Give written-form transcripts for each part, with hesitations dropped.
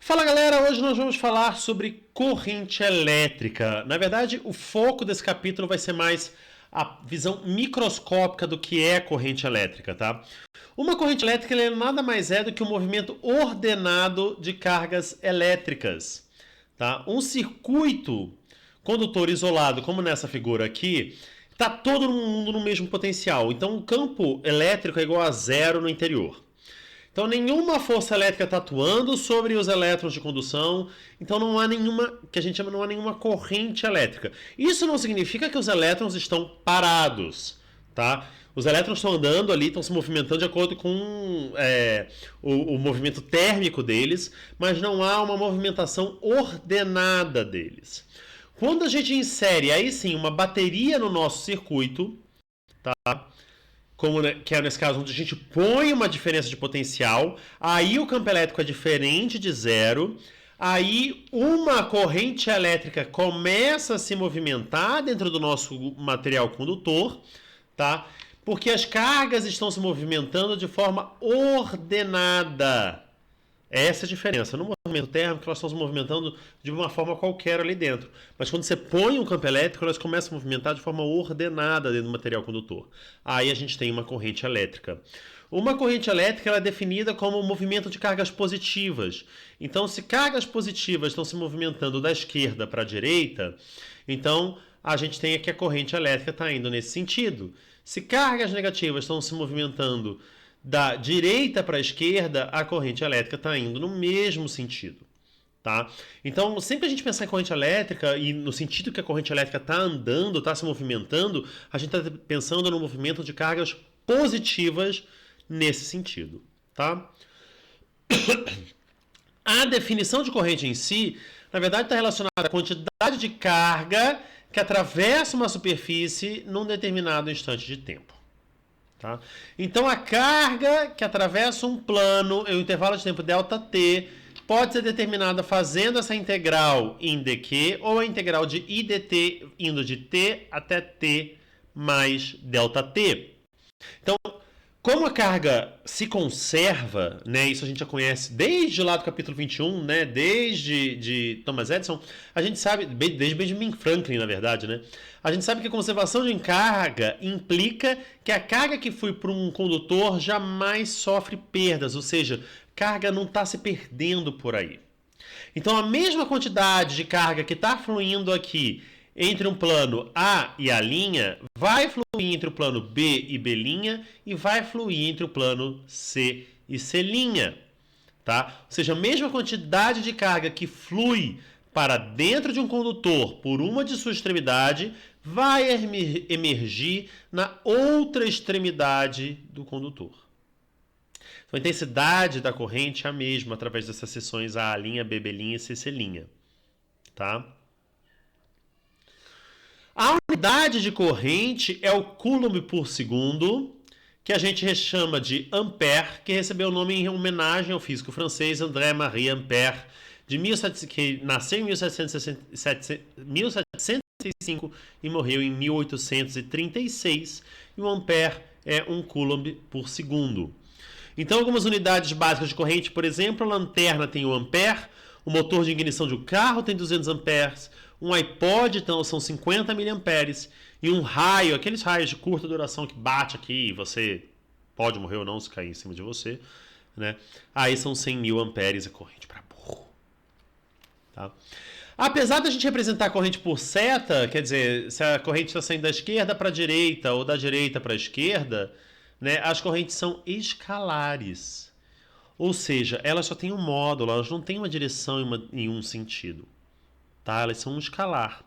Fala galera, hoje nós vamos falar sobre corrente elétrica. Na verdade, o foco desse capítulo vai ser mais a visão microscópica do que é corrente elétrica, tá? Uma corrente elétrica nada mais é do que um movimento ordenado de cargas elétricas, tá? Um circuito condutor isolado, como nessa figura aqui, está todo mundo no mesmo potencial. Então, o campo elétrico é igual a zero no interior. Então, nenhuma força elétrica está atuando sobre os elétrons de condução. Então, não há nenhuma, que a gente chama, não há nenhuma corrente elétrica. Isso não significa que os elétrons estão parados, tá? Os elétrons estão andando ali, estão se movimentando de acordo com o movimento térmico deles, mas não há uma movimentação ordenada deles. Quando a gente insere, aí sim, uma bateria no nosso circuito, tá? Como que é nesse caso onde a gente põe uma diferença de potencial, aí o campo elétrico é diferente de zero, aí uma corrente elétrica começa a se movimentar dentro do nosso material condutor, tá? Porque as cargas estão se movimentando de forma ordenada. Essa é a diferença. No movimento térmico, elas estão se movimentando de uma forma qualquer ali dentro. Mas quando você põe um campo elétrico, elas começam a movimentar de forma ordenada dentro do material condutor. Aí a gente tem uma corrente elétrica. Uma corrente elétrica ela é definida como um movimento de cargas positivas. Então, se cargas positivas estão se movimentando da esquerda para a direita, então a gente tem aqui a corrente elétrica está indo nesse sentido. Se cargas negativas estão se movimentando da direita para a esquerda, a corrente elétrica está indo no mesmo sentido. Tá? Então, sempre a gente pensar em corrente elétrica e no sentido que a corrente elétrica está andando, está se movimentando, a gente está pensando no movimento de cargas positivas nesse sentido. Tá? A definição de corrente em si, na verdade, está relacionada à quantidade de carga que atravessa uma superfície num determinado instante de tempo. Tá? Então, a carga que atravessa um plano em um intervalo de tempo ΔT pode ser determinada fazendo essa integral em dq ou a integral de I dt indo de t até t mais ΔT. Então, como a carga se conserva, né, isso a gente já conhece desde lá do capítulo 21, né, desde Thomas Edison, a gente sabe, desde Benjamin Franklin, na verdade, né, a gente sabe que a conservação de carga implica que a carga que flui por um condutor jamais sofre perdas, ou seja, carga não está se perdendo por aí. Então, a mesma quantidade de carga que está fluindo aqui entre um plano A e A', vai fluir entre o plano B e B' e vai fluir entre o plano C e C'. Tá? Ou seja, a mesma quantidade de carga que flui para dentro de um condutor por uma de suas extremidades vai emergir na outra extremidade do condutor. Então, a intensidade da corrente é a mesma através dessas seções A', B' e C'. Tá? A unidade de corrente é o coulomb por segundo, que a gente chama de ampere, que recebeu o nome em homenagem ao físico francês André-Marie Ampère, que nasceu em 1765 e morreu em 1836, e o ampere é um coulomb por segundo. Então, algumas unidades básicas de corrente, por exemplo, a lanterna tem o ampere, o motor de ignição de um carro tem 200 amperes, um iPod então, são 50 miliamperes, e um raio, aqueles raios de curta duração que bate aqui e você pode morrer ou não se cair em cima de você, né? Aí são 100 mil amperes, a corrente para burro. Tá? Apesar da gente representar a corrente por seta, quer dizer, se a corrente está saindo da esquerda para a direita ou da direita para a esquerda, né, as correntes são escalares. Ou seja, elas só têm um módulo, elas não têm uma direção em um sentido. Tá? Elas são um escalar.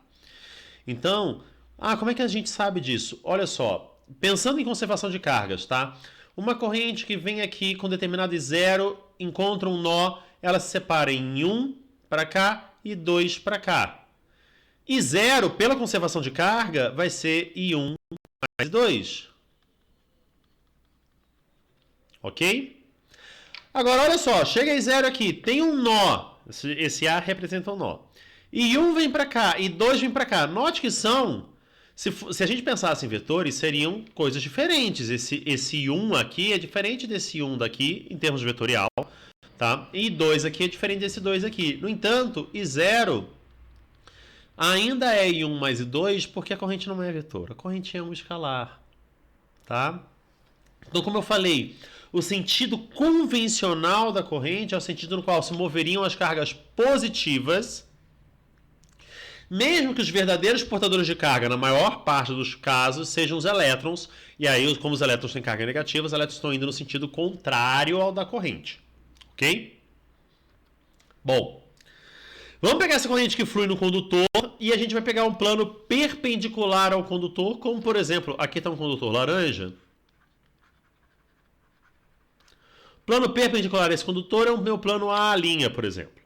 Então, como é que a gente sabe disso? Olha só, pensando em conservação de cargas, tá? Uma corrente que vem aqui com determinado I0, encontra um nó, ela se separa em 1 para cá e 2 para cá. I0, pela conservação de carga, vai ser I1 mais 2. Ok? Agora, olha só, chega I0 aqui, tem um nó. Esse A representa um nó. E 1 vem para cá, e 2 vem para cá. Note que são, se a gente pensasse em vetores, seriam coisas diferentes. Esse 1 aqui é diferente desse 1 daqui, em termos de vetorial, Tá? E 2 aqui é diferente desse 2 aqui. No entanto, I0 ainda é I1 mais I2 porque a corrente não é vetor. A corrente é um escalar. Tá? Então, como eu falei, o sentido convencional da corrente é o sentido no qual se moveriam as cargas positivas, mesmo que os verdadeiros portadores de carga, na maior parte dos casos, sejam os elétrons. E aí, como os elétrons têm carga negativa, os elétrons estão indo no sentido contrário ao da corrente. Ok? Bom, vamos pegar essa corrente que flui no condutor e a gente vai pegar um plano perpendicular ao condutor, como por exemplo, aqui está um condutor laranja. Plano perpendicular a esse condutor é o meu plano A', por exemplo.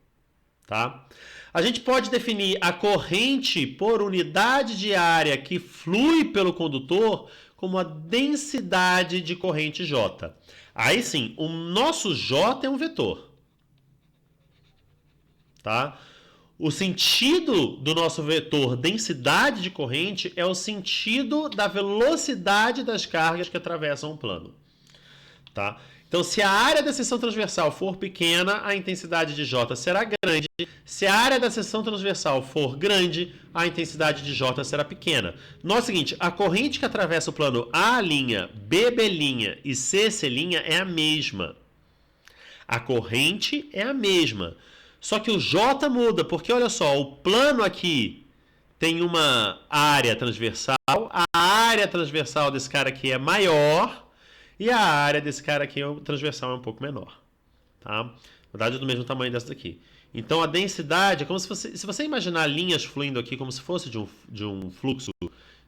Tá? A gente pode definir a corrente por unidade de área que flui pelo condutor como a densidade de corrente J. Aí sim, o nosso J é um vetor. Tá? O sentido do nosso vetor densidade de corrente é o sentido da velocidade das cargas que atravessam o plano. Tá? Então, se a área da seção transversal for pequena, a intensidade de J será grande. Se a área da seção transversal for grande, a intensidade de J será pequena. Nota o seguinte, a corrente que atravessa o plano A', BB' e CC' é a mesma. A corrente é a mesma. Só que o J muda, porque olha só, o plano aqui tem uma área transversal, a área transversal desse cara aqui é maior e a área desse cara aqui transversal é um pouco menor. Tá? Na verdade é do mesmo tamanho dessa daqui. Então a densidade é como se você imaginar linhas fluindo aqui como se fosse de um fluxo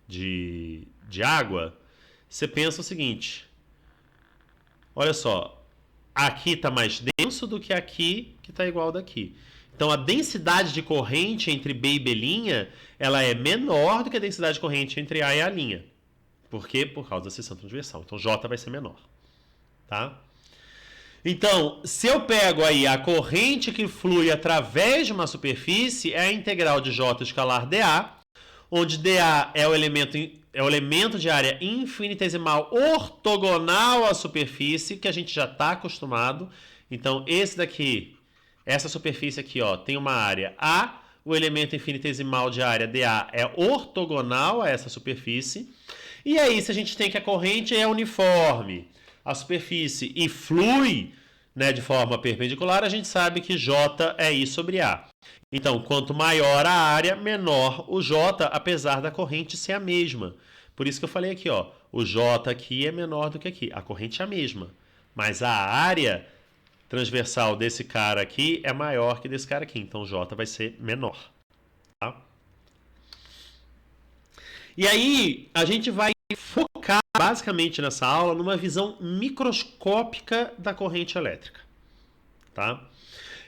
de água, você pensa o seguinte, olha só, aqui está mais denso do que aqui, que está igual daqui. Então, a densidade de corrente entre B e B', ela é menor do que a densidade de corrente entre A e A'. Por quê? Por causa da seção transversal. Então, J vai ser menor. Tá? Então, se eu pego aí a corrente que flui através de uma superfície, é a integral de J escalar dA, onde dA é o elemento de área infinitesimal ortogonal à superfície, que a gente já está acostumado. Então, essa superfície aqui, ó, tem uma área A, o elemento infinitesimal de área dA é ortogonal a essa superfície. E aí, se a gente tem que a corrente é uniforme, a superfície e flui, né, de forma perpendicular, a gente sabe que J é I sobre A. Então, quanto maior a área, menor o J, apesar da corrente ser a mesma. Por isso que eu falei aqui, ó, o J aqui é menor do que aqui. A corrente é a mesma, mas a área transversal desse cara aqui é maior que desse cara aqui. Então, J vai ser menor. Tá? E aí, a gente vai focar basicamente nessa aula numa visão microscópica da corrente elétrica. Tá?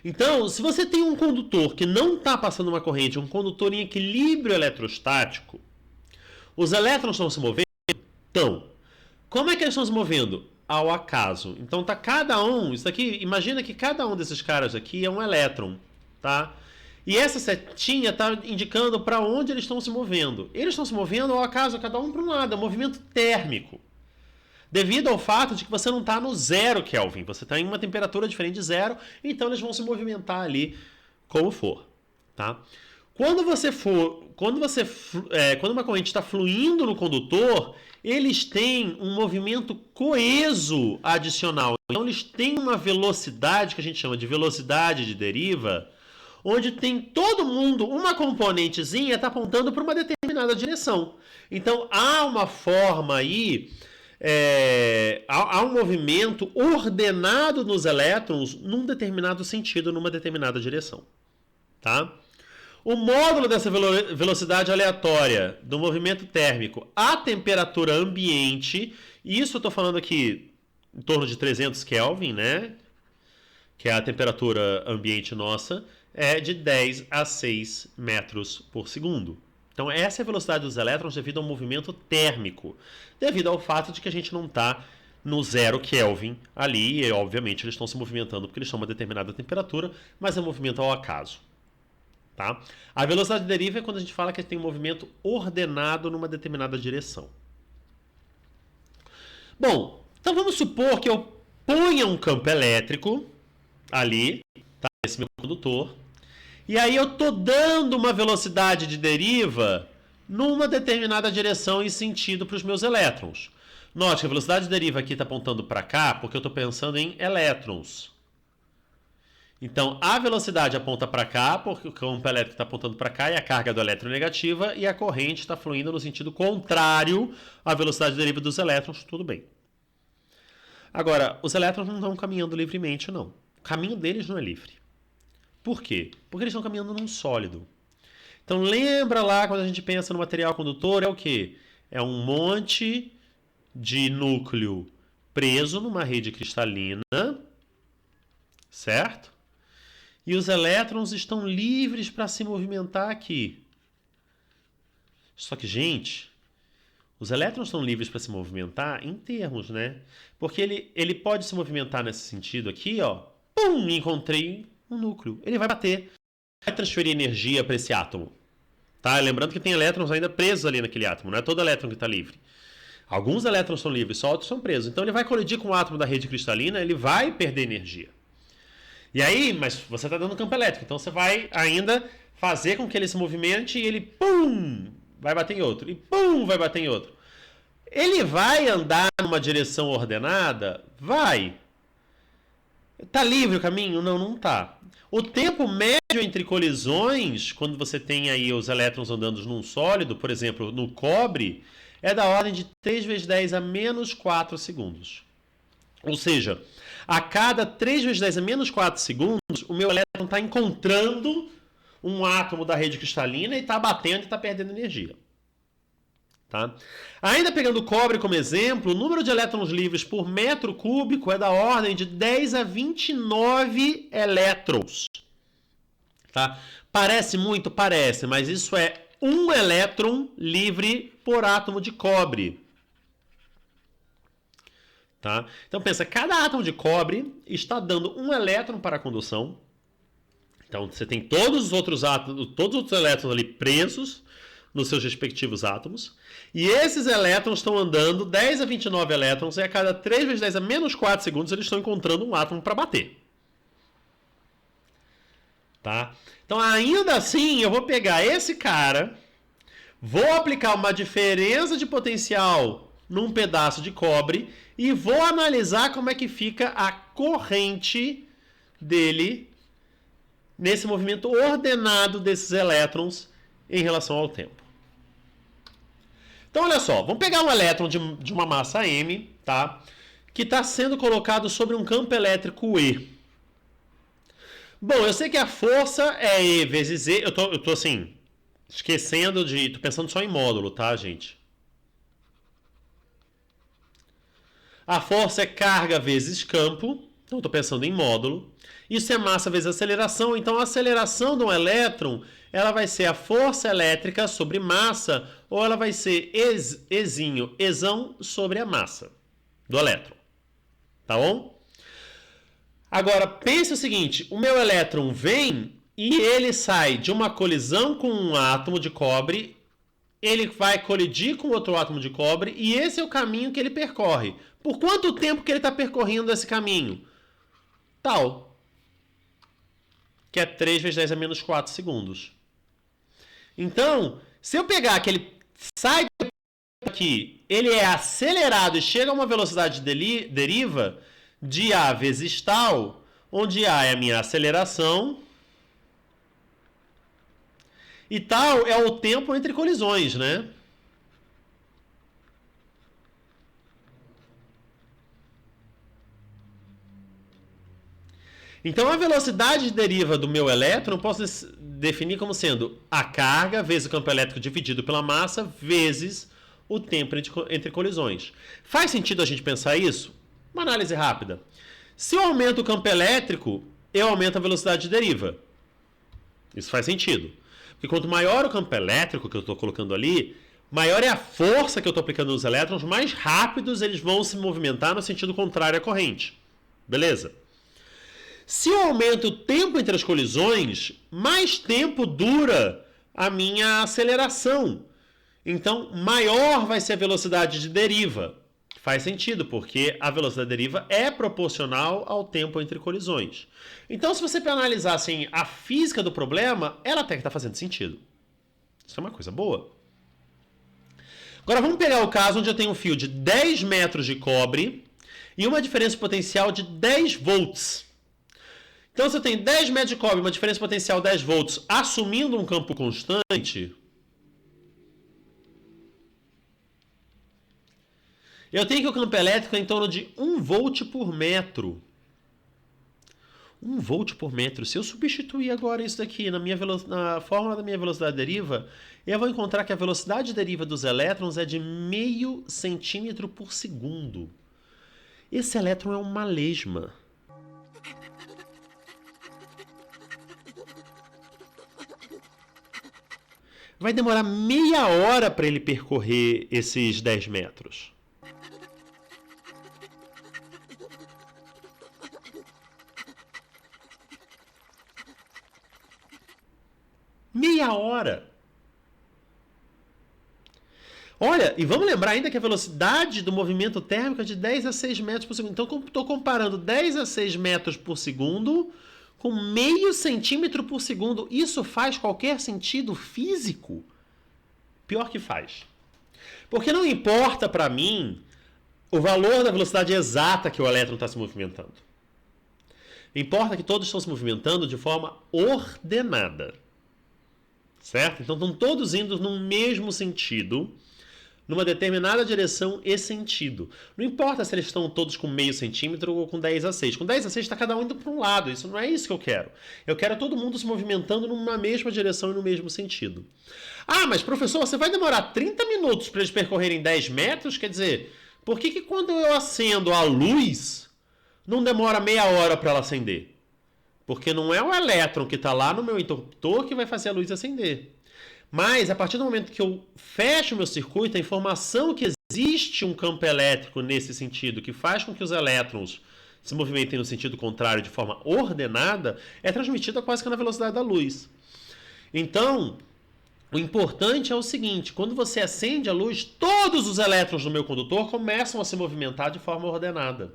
Então, se você tem um condutor que não está passando uma corrente, um condutor em equilíbrio eletrostático, os elétrons estão se movendo? Estão. Como é que eles estão se movendo? Ao acaso. Então tá cada um, isso aqui, imagina que cada um desses caras aqui é um elétron, tá? E essa setinha está indicando para onde eles estão se movendo. Eles estão se movendo ao acaso, cada um para um lado, é um movimento térmico. Devido ao fato de que você não está no 0 Kelvin, você está em uma temperatura diferente de 0, então eles vão se movimentar ali como for, tá? Quando uma corrente está fluindo no condutor, eles têm um movimento coeso adicional. Então eles têm uma velocidade que a gente chama de velocidade de deriva, onde tem todo mundo, uma componentezinha está apontando para uma determinada direção. Então há uma forma aí, há um movimento ordenado nos elétrons num determinado sentido, numa determinada direção. Tá? O módulo dessa velocidade aleatória do movimento térmico à temperatura ambiente, isso eu estou falando aqui em torno de 300 Kelvin, né? Que é a temperatura ambiente nossa, é de 10 a 6 metros por segundo. Então essa é a velocidade dos elétrons devido ao movimento térmico, devido ao fato de que a gente não está no 0 Kelvin ali, e obviamente eles estão se movimentando porque eles estão a uma determinada temperatura, mas é um movimento ao acaso. Tá? A velocidade de deriva é quando a gente fala que tem um movimento ordenado numa determinada direção. Bom, então vamos supor que eu ponha um campo elétrico, ali, tá? Esse meu condutor. E aí eu tô dando uma velocidade de deriva numa determinada direção e sentido para os meus elétrons. Note que a velocidade de deriva aqui está apontando para cá porque eu estou pensando em elétrons. Então, a velocidade aponta para cá, porque o campo elétrico está apontando para cá, e a carga do elétron é negativa, e a corrente está fluindo no sentido contrário à velocidade de deriva dos elétrons, tudo bem. Agora, os elétrons não estão caminhando livremente, não. O caminho deles não é livre. Por quê? Porque eles estão caminhando num sólido. Então, lembra lá, quando a gente pensa no material condutor, é o quê? É um monte de núcleo preso numa rede cristalina, certo? E os elétrons estão livres para se movimentar aqui. Só que, gente, os elétrons estão livres para se movimentar em termos, né? Porque ele pode se movimentar nesse sentido aqui, ó. Pum! Encontrei um núcleo. Ele vai bater. Vai transferir energia para esse átomo. Tá? Lembrando que tem elétrons ainda presos ali naquele átomo. Não é todo elétron que está livre. Alguns elétrons são livres, só outros são presos. Então ele vai colidir com o átomo da rede cristalina, ele vai perder energia. E aí, mas você está dando campo elétrico, então você vai ainda fazer com que ele se movimente e ele, pum, vai bater em outro. E pum, vai bater em outro. Ele vai andar numa direção ordenada? Vai. Tá livre o caminho? Não, não tá. O tempo médio entre colisões, quando você tem aí os elétrons andando num sólido, por exemplo, no cobre, é da ordem de 3 vezes 10 a menos 4 segundos. Ou seja, a cada 3 vezes 10 a menos 4 segundos, o meu elétron está encontrando um átomo da rede cristalina e está batendo e está perdendo energia. Tá? Ainda pegando o cobre como exemplo, o número de elétrons livres por metro cúbico é da ordem de 10 a 29 elétrons. Tá? Parece muito? Parece, mas isso é um elétron livre por átomo de cobre. Tá? Então pensa, cada átomo de cobre está dando um elétron para a condução. Então você tem todos os outros átomos, todos os outros elétrons ali presos nos seus respectivos átomos. E esses elétrons estão andando 10 a 29 elétrons e a cada 3 vezes 10 a menos 4 segundos eles estão encontrando um átomo para bater. Tá? Então ainda assim eu vou pegar esse cara, vou aplicar uma diferença de potencial num pedaço de cobre e vou analisar como é que fica a corrente dele nesse movimento ordenado desses elétrons em relação ao tempo. Então, olha só, vamos pegar um elétron de uma massa M, tá? Que está sendo colocado sobre um campo elétrico E. Bom, eu sei que a força é E vezes E. Eu tô assim, esquecendo de... Tô pensando só em módulo, tá, gente? A força é carga vezes campo. Então, estou pensando em módulo. Isso é massa vezes aceleração. Então, a aceleração de um elétron, ela vai ser a força elétrica sobre massa, ou ela vai ser Ezão sobre a massa do elétron. Tá bom? Agora, pense o seguinte. O meu elétron vem e ele sai de uma colisão com um átomo de cobre. Ele vai colidir com outro átomo de cobre e esse é o caminho que ele percorre. Por quanto tempo que ele está percorrendo esse caminho? Tal. Que é 3 vezes 10 a menos 4 segundos. Então, se eu pegar que ele sai daqui, ele é acelerado e chega a uma velocidade de deriva de A vezes tal, onde A é a minha aceleração e tal é o tempo entre colisões, né? Então, a velocidade de deriva do meu elétron eu posso definir como sendo a carga vezes o campo elétrico dividido pela massa vezes o tempo entre colisões. Faz sentido a gente pensar isso? Uma análise rápida. Se eu aumento o campo elétrico, eu aumento a velocidade de deriva. Isso faz sentido. Porque quanto maior o campo elétrico que eu estou colocando ali, maior é a força que eu estou aplicando nos elétrons, mais rápidos eles vão se movimentar no sentido contrário à corrente. Beleza? Se eu aumento o tempo entre as colisões, mais tempo dura a minha aceleração. Então, maior vai ser a velocidade de deriva. Faz sentido, porque a velocidade da deriva é proporcional ao tempo entre colisões. Então, se você analisar assim, a física do problema, ela até que está fazendo sentido. Isso é uma coisa boa. Agora, vamos pegar o caso onde eu tenho um fio de 10 metros de cobre e uma diferença potencial de 10 volts. Então, se eu tenho 10 metros de cobre e uma diferença potencial de 10 volts, assumindo um campo constante, eu tenho que o campo elétrico é em torno de 1 volt por metro. 1 volt por metro. Se eu substituir agora isso daqui na fórmula da minha velocidade deriva, eu vou encontrar que a velocidade deriva dos elétrons é de 0,5 centímetro por segundo. Esse elétron é uma lesma. Vai demorar meia hora para ele percorrer esses 10 metros. Meia hora. Olha, e vamos lembrar ainda que a velocidade do movimento térmico é de 10 a 6 metros por segundo. Então, estou comparando 10 a 6 metros por segundo com 0,5 centímetro por segundo. Isso faz qualquer sentido físico? Pior que faz. Porque não importa para mim o valor da velocidade exata que o elétron está se movimentando. Importa que todos estão se movimentando de forma ordenada. Certo? Então estão todos indo no mesmo sentido, numa determinada direção e sentido. Não importa se eles estão todos com 0,5 centímetro ou com 10 a 6. Com 10 a 6 está cada um indo para um lado. Isso não é isso que eu quero. Eu quero todo mundo se movimentando numa mesma direção e no mesmo sentido. Ah, mas professor, você vai demorar 30 minutos para eles percorrerem 10 metros? Quer dizer, por que quando eu acendo a luz, não demora meia hora para ela acender? Porque não é o elétron que está lá no meu interruptor que vai fazer a luz acender. Mas, a partir do momento que eu fecho o meu circuito, a informação que existe um campo elétrico nesse sentido, que faz com que os elétrons se movimentem no sentido contrário de forma ordenada, é transmitida quase que na velocidade da luz. Então, o importante é o seguinte, quando você acende a luz, todos os elétrons do meu condutor começam a se movimentar de forma ordenada.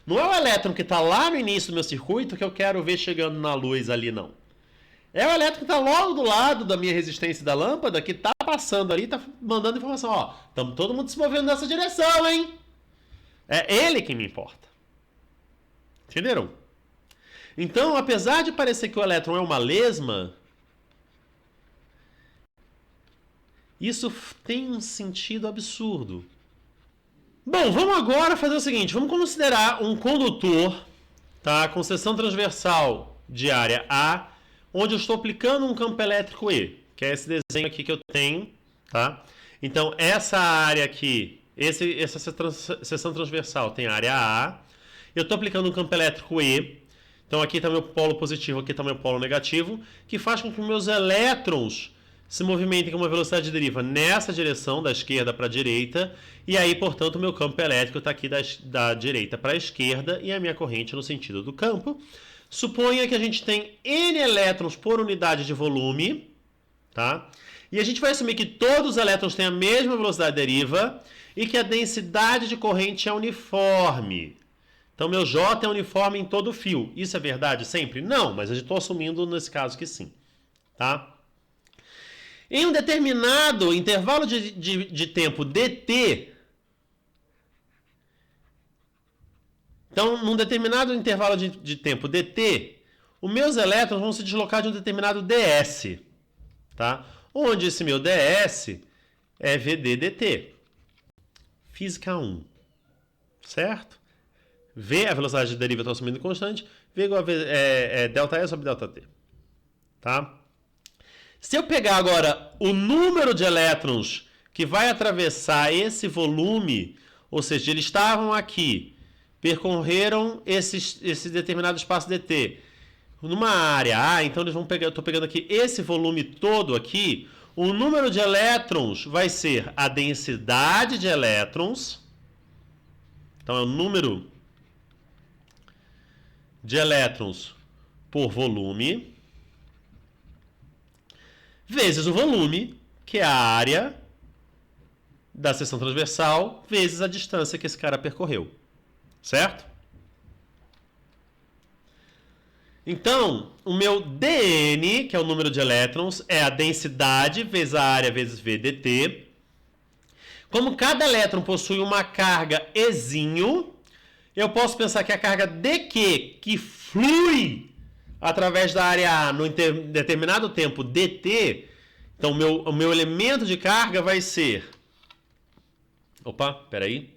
Não é o elétron que está lá no início do meu circuito que eu quero ver chegando na luz ali, não. É o elétron que está logo do lado da minha resistência da lâmpada, que está passando ali, está mandando informação. Ó, estamos todo mundo se movendo nessa direção, hein? É ele que me importa. Entenderam? Então, apesar de parecer que o elétron é uma lesma, isso tem um sentido absurdo. Bom, vamos agora fazer o seguinte, vamos considerar um condutor, tá, com seção transversal de área A, onde eu estou aplicando um campo elétrico E, que é esse desenho aqui que eu tenho, tá? Então, essa área aqui, essa seção transversal tem área A, eu estou aplicando um campo elétrico E, então aqui está meu polo positivo, aqui está meu polo negativo, que faz com que meus elétrons se movimentem com uma velocidade de deriva nessa direção, da esquerda para a direita, e aí, portanto, o meu campo elétrico está aqui da direita para a esquerda e a minha corrente no sentido do campo. Suponha que a gente tem N elétrons por unidade de volume, tá? E a gente vai assumir que todos os elétrons têm a mesma velocidade de deriva e que a densidade de corrente é uniforme. Então, meu J é uniforme em todo o fio. Isso é verdade sempre? Não, mas eu estou assumindo nesse caso que sim, tá? Em um determinado intervalo de tempo dt, então, num determinado intervalo de tempo dt, os meus elétrons vão se deslocar de um determinado ds, tá? Onde esse meu ds é vd dt. Física 1, certo? V, a velocidade de deriva está assumindo constante, V igual a delta E sobre delta T, tá? Se eu pegar agora o número de elétrons que vai atravessar esse volume, ou seja, eles estavam aqui, percorreram esse determinado espaço dt numa área A, então eles vão pegar, eu estou pegando aqui esse volume todo aqui, o número de elétrons vai ser a densidade de elétrons, então é o número de elétrons por volume, vezes o volume, que é a área da seção transversal vezes a distância que esse cara percorreu. Certo? Então, o meu dN, que é o número de elétrons, é a densidade vezes a área vezes V dt. Como cada elétron possui uma carga Ezinho, eu posso pensar que a carga dQ, que flui através da área A no determinado tempo dt, então o meu elemento de carga vai ser... Opa, peraí.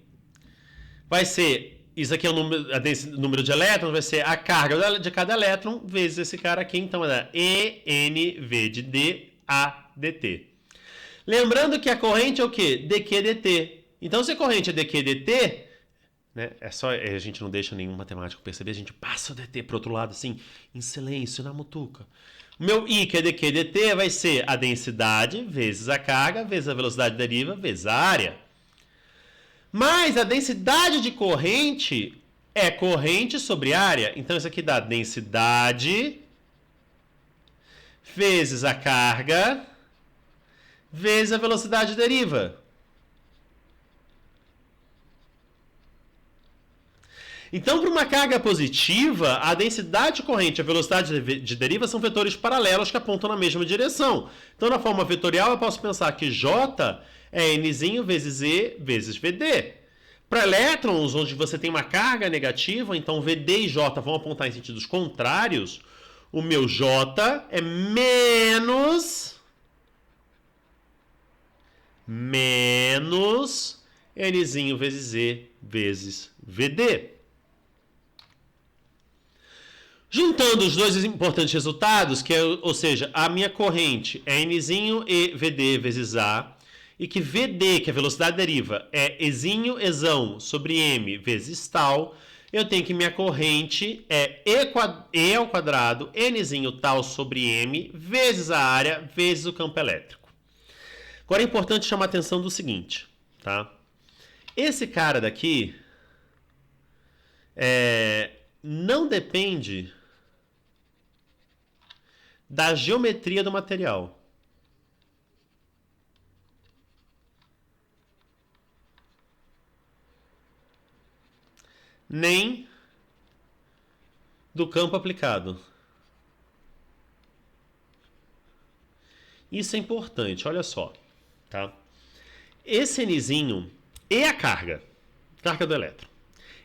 Vai ser... Isso aqui é o número de elétrons, vai ser a carga de cada elétron vezes esse cara aqui. Então, é ENV de D a dt. Lembrando que a corrente é o quê? dQ dt. Então, se a corrente é dQ dt, né, a gente não deixa nenhum matemático perceber, a gente passa o dt para o outro lado, assim, em silêncio, na mutuca. O meu I, que é dQ dt, vai ser a densidade vezes a carga, vezes a velocidade deriva, vezes a área. Mas a densidade de corrente é corrente sobre área. Então, isso aqui dá densidade vezes a carga vezes a velocidade deriva. Então, para uma carga positiva, a densidade de corrente e a velocidade de deriva são vetores paralelos que apontam na mesma direção. Então, na forma vetorial, eu posso pensar que J é Nzinho vezes E vezes VD. Para elétrons, onde você tem uma carga negativa, então VD e J vão apontar em sentidos contrários, o meu J é menos Nzinho vezes E vezes VD. Juntando os dois importantes resultados, que é, ou seja, a minha corrente é Nzinho e VD vezes A, e que VD, que é a velocidade deriva, é Ezinho Ezão sobre M vezes tal, eu tenho que minha corrente é E ao quadrado, Nzinho tal sobre M, vezes a área, vezes o campo elétrico. Agora é importante chamar a atenção do seguinte, tá? Esse cara daqui não depende da geometria do material. Nem do campo aplicado. Isso é importante, olha só. Tá? Esse Nzinho é a carga do elétron.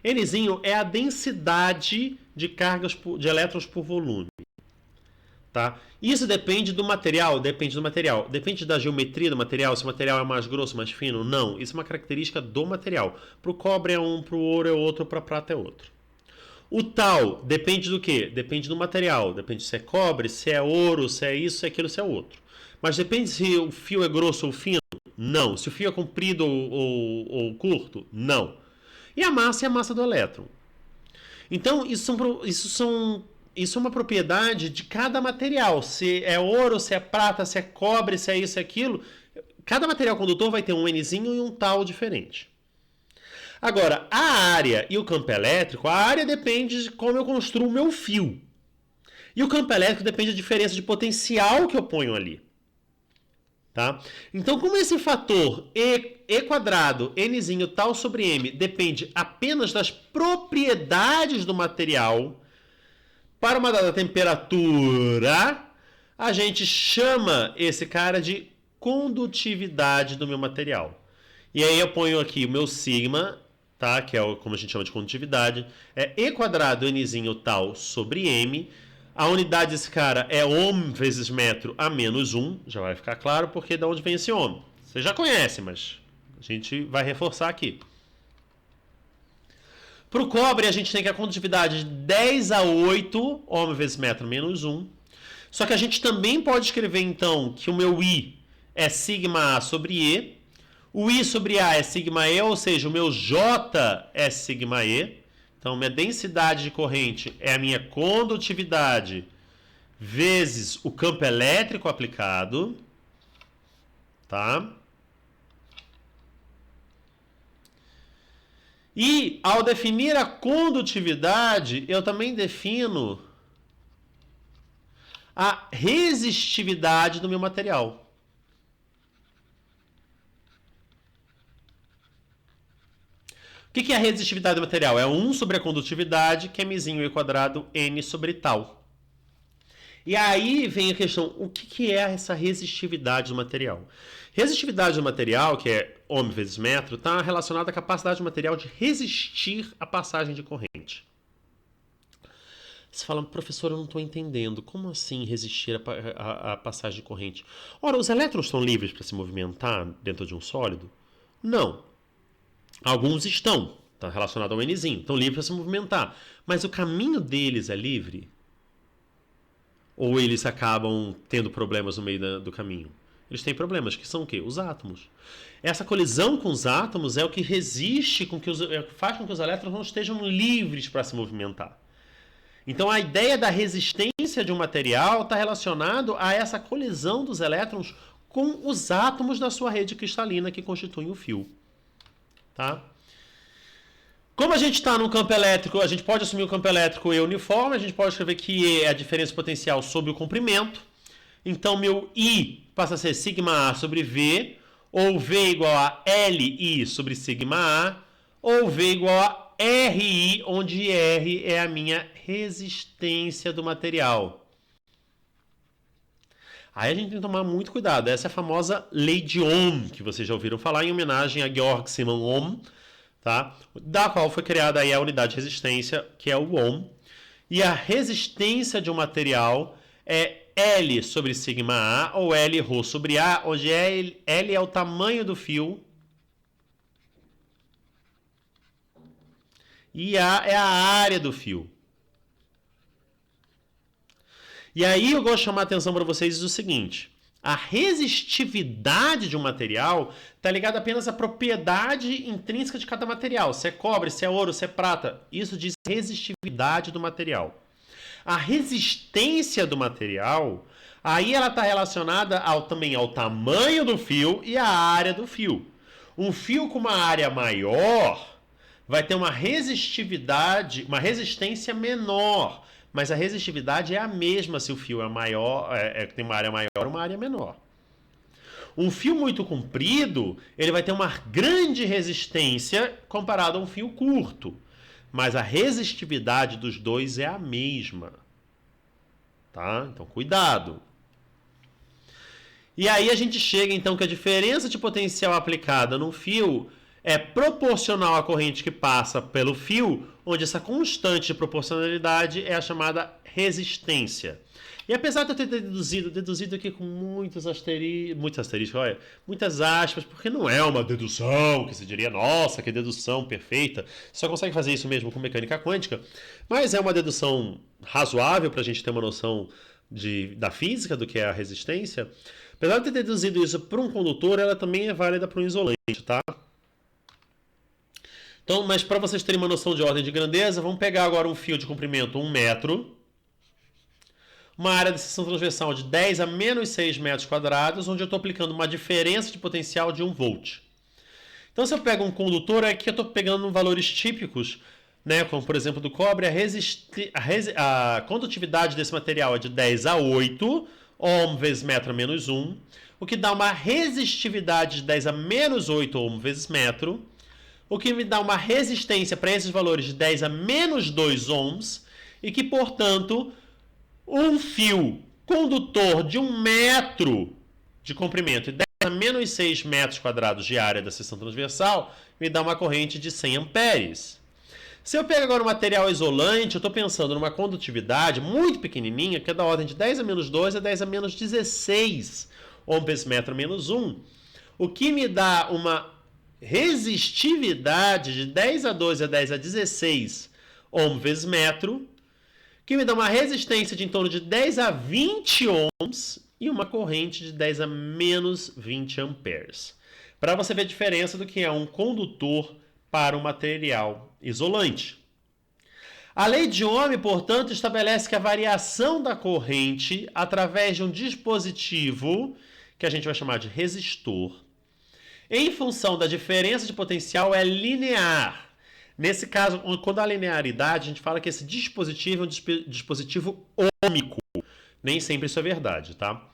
Nzinho é a densidade de cargas de elétrons por volume. Tá? Isso depende do material? Depende do material. Depende da geometria do material, se o material é mais grosso, mais fino? Não. Isso é uma característica do material. Para o cobre é um, para o ouro é outro, para a prata é outro. O tal depende do quê? Depende do material. Depende se é cobre, se é ouro, se é isso, se é aquilo, se é outro. Mas depende se o fio é grosso ou fino? Não. Se o fio é comprido ou curto? Não. E a massa é a massa do elétron. Então, isso é uma propriedade de cada material. Se é ouro, se é prata, se é cobre, se é isso e aquilo. Cada material condutor vai ter um Nzinho e um tal diferente. Agora, a área e o campo elétrico, a área depende de como eu construo o meu fio. E o campo elétrico depende da diferença de potencial que eu ponho ali. Tá? Então, como esse fator E quadrado, Nzinho tal sobre M, depende apenas das propriedades do material, para uma dada temperatura, a gente chama esse cara de condutividade do meu material. E aí eu ponho aqui o meu sigma, tá? Que é como a gente chama de condutividade, é E quadrado Nzinho tal sobre M. A unidade desse cara é ohm vezes metro a menos 1, já vai ficar claro porque de onde vem esse ohm. Você já conhece, mas a gente vai reforçar aqui. Para o cobre, a gente tem que a condutividade de 10 a 8 ohm vezes metro menos 1. Só que a gente também pode escrever, então, que o meu I é sigma A sobre E. O I sobre A é sigma E, ou seja, o meu J é sigma E. Então, minha densidade de corrente é a minha condutividade vezes o campo elétrico aplicado. Tá? E, ao definir a condutividade, eu também defino a resistividade do meu material. O que é a resistividade do material? É 1 sobre a condutividade, que é μ quadrado N sobre tal. E aí vem a questão, o que é essa resistividade do material? Resistividade do material, que é ohm vezes metro, está relacionada à capacidade do material de resistir à passagem de corrente. Você fala, professor, eu não estou entendendo. Como assim resistir à passagem de corrente? Ora, os elétrons estão livres para se movimentar dentro de um sólido? Não. Alguns estão, está relacionado ao Nzinho, estão livres para se movimentar. Mas o caminho deles é livre? Ou eles acabam tendo problemas no meio do caminho? Eles têm problemas, que são o quê? Os átomos. Essa colisão com os átomos é o que resiste, faz com que os elétrons não estejam livres para se movimentar. Então a ideia da resistência de um material está relacionado a essa colisão dos elétrons com os átomos da sua rede cristalina que constituem o fio. Tá? Como a gente está num campo elétrico, a gente pode assumir o campo elétrico E uniforme, a gente pode escrever que E é a diferença potencial sobre o comprimento. Então meu I passa a ser sigma A sobre V, ou V igual a LI sobre sigma A, ou V igual a RI, onde R é a minha resistência do material. Aí a gente tem que tomar muito cuidado. Essa é a famosa lei de Ohm, que vocês já ouviram falar, em homenagem a Georg Simon Ohm, tá? Da qual foi criada aí a unidade de resistência, que é o Ohm. E a resistência de um material é L sobre sigma A, ou L ρ sobre A, onde L é o tamanho do fio, e A é a área do fio. E aí eu gosto de chamar a atenção para vocês do seguinte: a resistividade de um material está ligada apenas à propriedade intrínseca de cada material. Se é cobre, se é ouro, se é prata. Isso diz resistividade do material. A resistência do material, aí ela está relacionada também ao tamanho do fio e à área do fio. Um fio com uma área maior vai ter uma resistividade, uma resistência menor, mas a resistividade é a mesma se o fio é maior, tem uma área maior ou uma área menor. Um fio muito comprido, ele vai ter uma grande resistência comparado a um fio curto, mas a resistividade dos dois é a mesma. Tá? Então, cuidado. E aí a gente chega então que a diferença de potencial aplicada num fio é proporcional à corrente que passa pelo fio, onde essa constante de proporcionalidade é a chamada resistência. E apesar de eu ter deduzido aqui com muitos asteriscos, olha, muitas aspas, porque não é uma dedução que se diria, nossa, que dedução perfeita, só consegue fazer isso mesmo com mecânica quântica, mas é uma dedução razoável para a gente ter uma noção da física do que é a resistência. Apesar de ter deduzido isso para um condutor, ela também é válida para um isolante, tá? Então, mas para vocês terem uma noção de ordem de grandeza, vamos pegar agora um fio de comprimento 1 metro, uma área de seção transversal de 10 a menos 6 metros quadrados, onde eu estou aplicando uma diferença de potencial de 1 volt. Então, se eu pego um condutor, aqui eu estou pegando valores típicos, né, como por exemplo do cobre, a condutividade desse material é de 10 a 8 ohm vezes metro a menos 1, o que dá uma resistividade de 10 a menos 8 ohm vezes metro, o que me dá uma resistência para esses valores de 10 a menos 2 ohms, e que, portanto, um fio condutor de 1 metro de comprimento e 10 a menos 6 metros quadrados de área da seção transversal me dá uma corrente de 100 amperes. Se eu pego agora um material isolante, eu estou pensando numa condutividade muito pequenininha, que é da ordem de 10 a menos 2 a 10 a menos 16 ohm vezes metro a menos 1, o que me dá uma resistividade de 10 a 12 a 10 a 16 ohm vezes metro, que me dá uma resistência de em torno de 10 a 20 ohms e uma corrente de 10 a menos 20 amperes. Para você ver a diferença do que é um condutor para um material isolante. A lei de Ohm, portanto, estabelece que a variação da corrente através de um dispositivo, que a gente vai chamar de resistor, em função da diferença de potencial é linear. Nesse caso, quando há linearidade, a gente fala que esse dispositivo é um dispositivo ômico. Nem sempre isso é verdade, tá?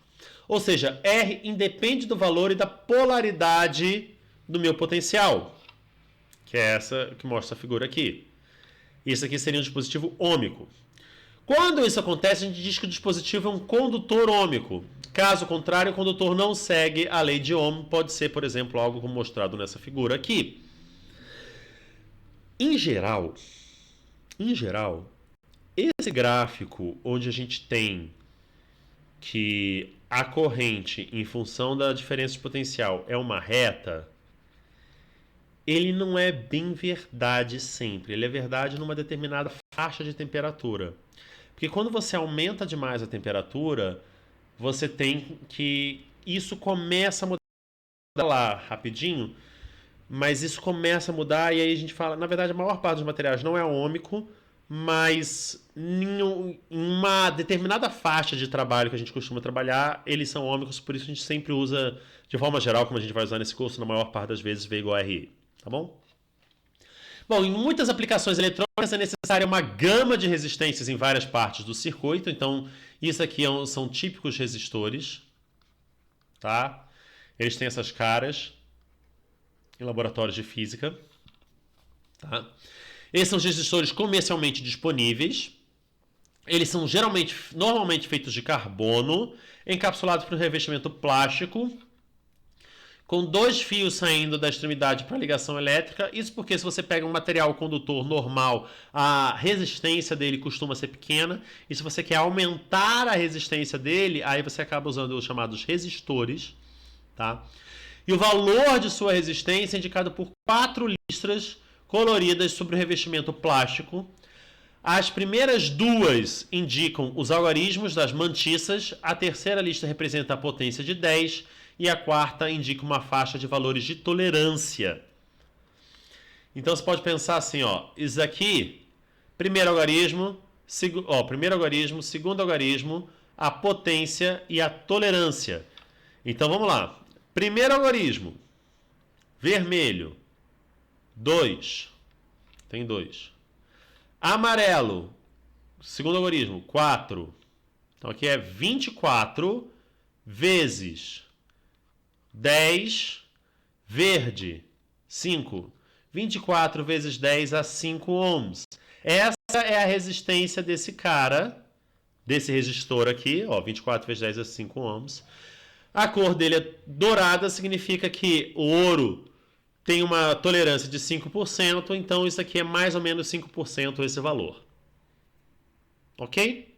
Ou seja, R independe do valor e da polaridade do meu potencial, que é essa que mostra a figura aqui. Isso aqui seria um dispositivo ômico. Quando isso acontece, a gente diz que o dispositivo é um condutor ômico. Caso contrário, o condutor não segue a lei de Ohm. Pode ser, por exemplo, algo como mostrado nessa figura aqui. Em geral, esse gráfico onde a gente tem que a corrente, em função da diferença de potencial, é uma reta, ele não é bem verdade sempre. Ele é verdade numa determinada faixa de temperatura. Porque quando você aumenta demais a temperatura, você tem que... Isso começa a mudar lá rapidinho, mas isso começa a mudar e aí a gente fala... Na verdade, a maior parte dos materiais não é ômico, mas em uma determinada faixa de trabalho que a gente costuma trabalhar, eles são ômicos, por isso a gente sempre usa, de forma geral, como a gente vai usar nesse curso, na maior parte das vezes, V igual a RI. Tá bom? Bom, em muitas aplicações eletrônicas é necessária uma gama de resistências em várias partes do circuito. Então, isso aqui são típicos resistores. Tá? Eles têm essas caras em laboratórios de física. Tá? Esses são os resistores comercialmente disponíveis. Eles são normalmente feitos de carbono, encapsulados por um revestimento plástico, com 2 fios saindo da extremidade para ligação elétrica. Isso porque se você pega um material condutor normal, a resistência dele costuma ser pequena. E se você quer aumentar a resistência dele, aí você acaba usando os chamados resistores. Tá? E o valor de sua resistência é indicado por 4 listras coloridas sobre o revestimento plástico. As primeiras 2 indicam os algarismos das mantissas. A terceira lista representa a potência de 10. E a quarta indica uma faixa de valores de tolerância. Então você pode pensar assim, ó, isso aqui, primeiro algarismo, segundo algarismo, a potência e a tolerância. Então vamos lá. Primeiro algarismo, vermelho, 2. Tem 2. Amarelo, segundo algarismo, 4. Então aqui é 24 vezes 10, verde, 5. 24 vezes 10 a 5 ohms. Essa é a resistência desse cara, desse resistor aqui, ó, 24 vezes 10 a 5 ohms. A cor dele é dourada, significa que o ouro tem uma tolerância de 5%, então isso aqui é mais ou menos 5% esse valor. Ok?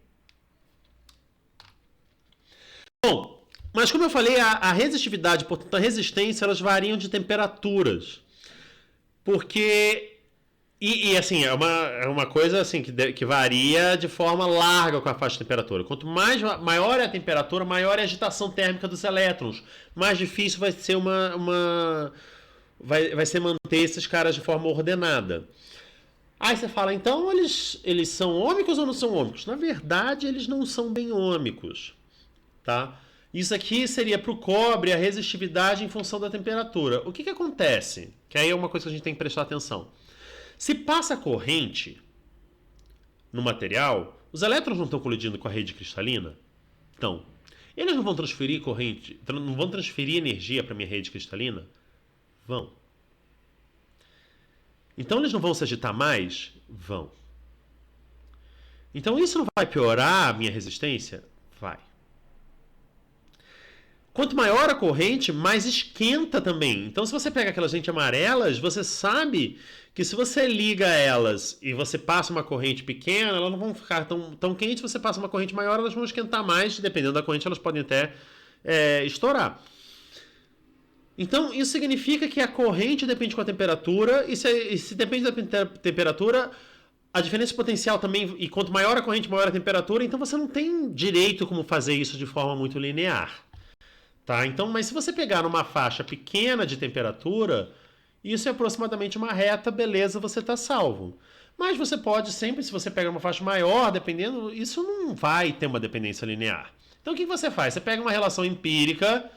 Bom, mas como eu falei, a resistividade, portanto a resistência, elas variam de temperaturas. Porque... E assim, é uma coisa assim que varia de forma larga com a faixa de temperatura. Quanto maior é a temperatura, maior é a agitação térmica dos elétrons. Mais difícil vai ser vai ser manter esses caras de forma ordenada. Aí você fala, então eles são ômicos ou não são ômicos? Na verdade, eles não são bem ômicos. Tá? Isso aqui seria para o cobre a resistividade em função da temperatura. O que acontece? Que aí é uma coisa que a gente tem que prestar atenção. Se passa corrente no material, os elétrons não estão colidindo com a rede cristalina? Então, eles não vão transferir corrente, não vão transferir energia para a minha rede cristalina? Vão. Então eles não vão se agitar mais? Vão. Então isso não vai piorar a minha resistência? Vai. Quanto maior a corrente, mais esquenta também. Então se você pega aquelas lentes amarelas, você sabe que se você liga elas e você passa uma corrente pequena, elas não vão ficar tão quentes. Se você passa uma corrente maior, elas vão esquentar mais. Dependendo da corrente, elas podem até estourar. Então, isso significa que a corrente depende com a temperatura. E se depende da temperatura, a diferença potencial também... E quanto maior a corrente, maior a temperatura. Então, você não tem direito como fazer isso de forma muito linear. Tá? Então, mas se você pegar numa faixa pequena de temperatura... Isso é aproximadamente uma reta, beleza, você está salvo. Mas você pode sempre, se você pega uma faixa maior, dependendo, isso não vai ter uma dependência linear. Então o que você faz? Você pega uma relação empírica,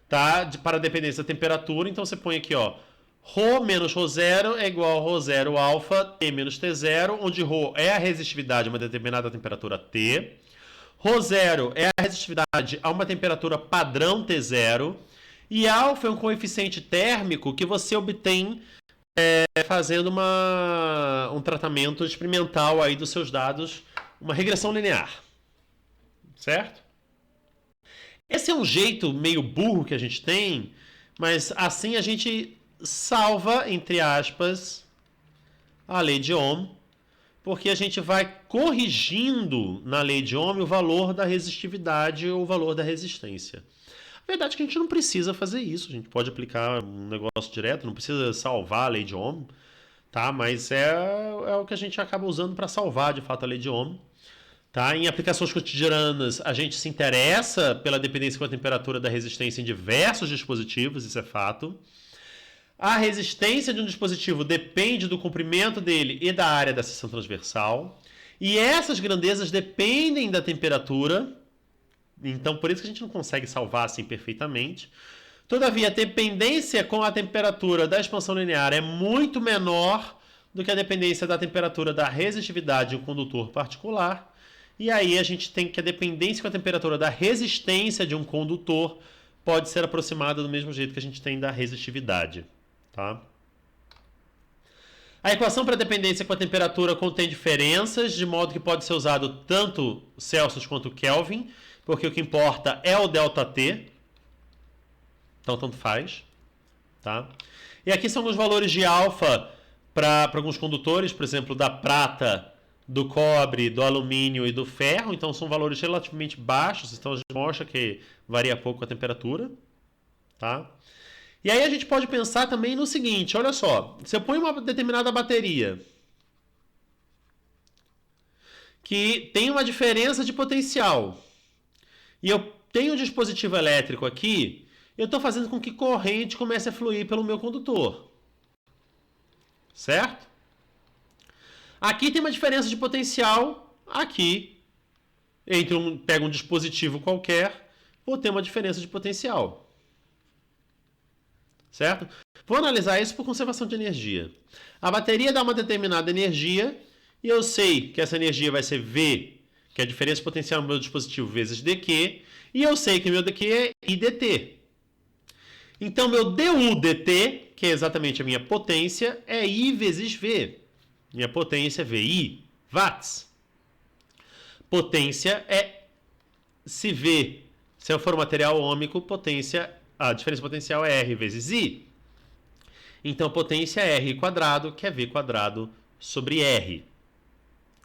tá, para a dependência da temperatura, então você põe aqui, ó, Rho menos Rho0 é igual a Rho0 alfa T menos T0, onde Rho é a resistividade a uma determinada temperatura T. Rho0 é a resistividade a uma temperatura padrão T0. E alfa é um coeficiente térmico que você obtém fazendo um tratamento experimental aí dos seus dados, uma regressão linear, certo? Esse é um jeito meio burro que a gente tem, mas assim a gente salva, entre aspas, a lei de Ohm, porque a gente vai corrigindo na lei de Ohm o valor da resistividade ou o valor da resistência. A verdade é que a gente não precisa fazer isso, a gente pode aplicar um negócio direto, não precisa salvar a lei de Ohm, tá? Mas é o que a gente acaba usando para salvar de fato a lei de Ohm. Tá? Em aplicações cotidianas, a gente se interessa pela dependência com a temperatura da resistência em diversos dispositivos, isso é fato. A resistência de um dispositivo depende do comprimento dele e da área da seção transversal. E essas grandezas dependem da temperatura. Então, por isso que a gente não consegue salvar assim perfeitamente. Todavia, a dependência com a temperatura da expansão linear é muito menor do que a dependência da temperatura da resistividade de um condutor particular. E aí a gente tem que a dependência com a temperatura da resistência de um condutor pode ser aproximada do mesmo jeito que a gente tem da resistividade. Tá? A equação para dependência com a temperatura contém diferenças, de modo que pode ser usado tanto Celsius quanto Kelvin, porque o que importa é o ΔT. Então, tanto faz. Tá? E aqui são os valores de alfa para alguns condutores, por exemplo, da prata, do cobre, do alumínio e do ferro. Então, são valores relativamente baixos. Então, a gente mostra que varia pouco a temperatura. Tá? E aí a gente pode pensar também no seguinte, olha só. Se eu ponho uma determinada bateria que tem uma diferença de potencial e eu tenho um dispositivo elétrico aqui, eu estou fazendo com que corrente comece a fluir pelo meu condutor. Certo? Aqui tem uma diferença de potencial, aqui, pega um dispositivo qualquer, vou ter uma diferença de potencial. Certo? Vou analisar isso por conservação de energia. A bateria dá uma determinada energia e eu sei que essa energia vai ser V, que é a diferença potencial no meu dispositivo, vezes dQ, e eu sei que meu dQ é IDT. Então, meu dU/dt, que é exatamente a minha potência, é I vezes V. Minha potência é VI, watts. Potência é, se V, se eu for um material ômico, a diferença potencial é R vezes I. Então, potência é R quadrado, que é V quadrado sobre R.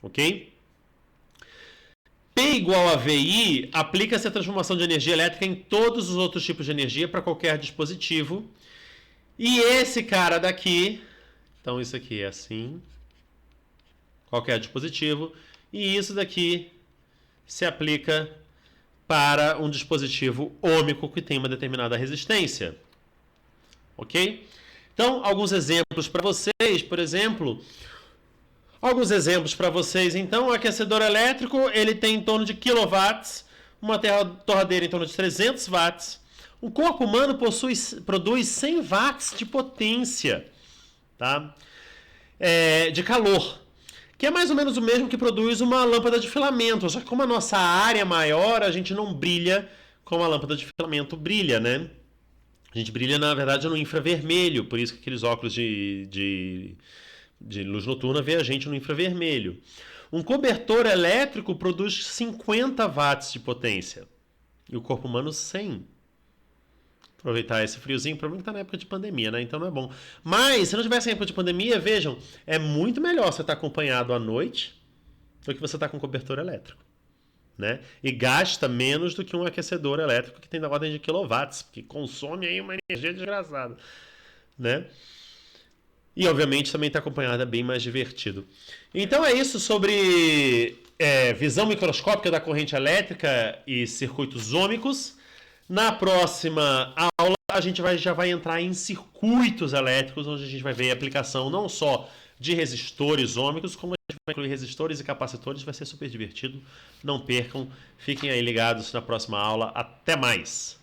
Ok? P igual a VI, aplica-se a transformação de energia elétrica em todos os outros tipos de energia para qualquer dispositivo. E esse cara daqui, então isso aqui é assim, qualquer dispositivo, e isso daqui se aplica para um dispositivo ômico que tem uma determinada resistência. Ok? Então, alguns exemplos para vocês, por exemplo, então, o aquecedor elétrico, ele tem em torno de quilowatts, uma torradeira em torno de 300 watts. O corpo humano produz 100 watts de potência, tá? De calor, que é mais ou menos o mesmo que produz uma lâmpada de filamento. Só que como a nossa área é maior, a gente não brilha como a lâmpada de filamento brilha, né? A gente brilha, na verdade, no infravermelho, por isso que aqueles óculos de luz noturna vê a gente no infravermelho. Um cobertor elétrico produz 50 watts de potência e o corpo humano 100. Aproveitar esse friozinho, o problema é que está na época de pandemia, né? Então não é bom. Mas, se não tivesse época de pandemia, vejam, é muito melhor você estar acompanhado à noite do que você estar com cobertor elétrico, né? E gasta menos do que um aquecedor elétrico que tem na ordem de quilowatts, que consome aí uma energia desgraçada, né? E, obviamente, também está acompanhado, é bem mais divertido. Então é isso sobre visão microscópica da corrente elétrica e circuitos ômicos. Na próxima aula, a gente já vai entrar em circuitos elétricos, onde a gente vai ver a aplicação não só de resistores ômicos, como a gente vai incluir resistores e capacitores. Vai ser super divertido. Não percam. Fiquem aí ligados na próxima aula. Até mais!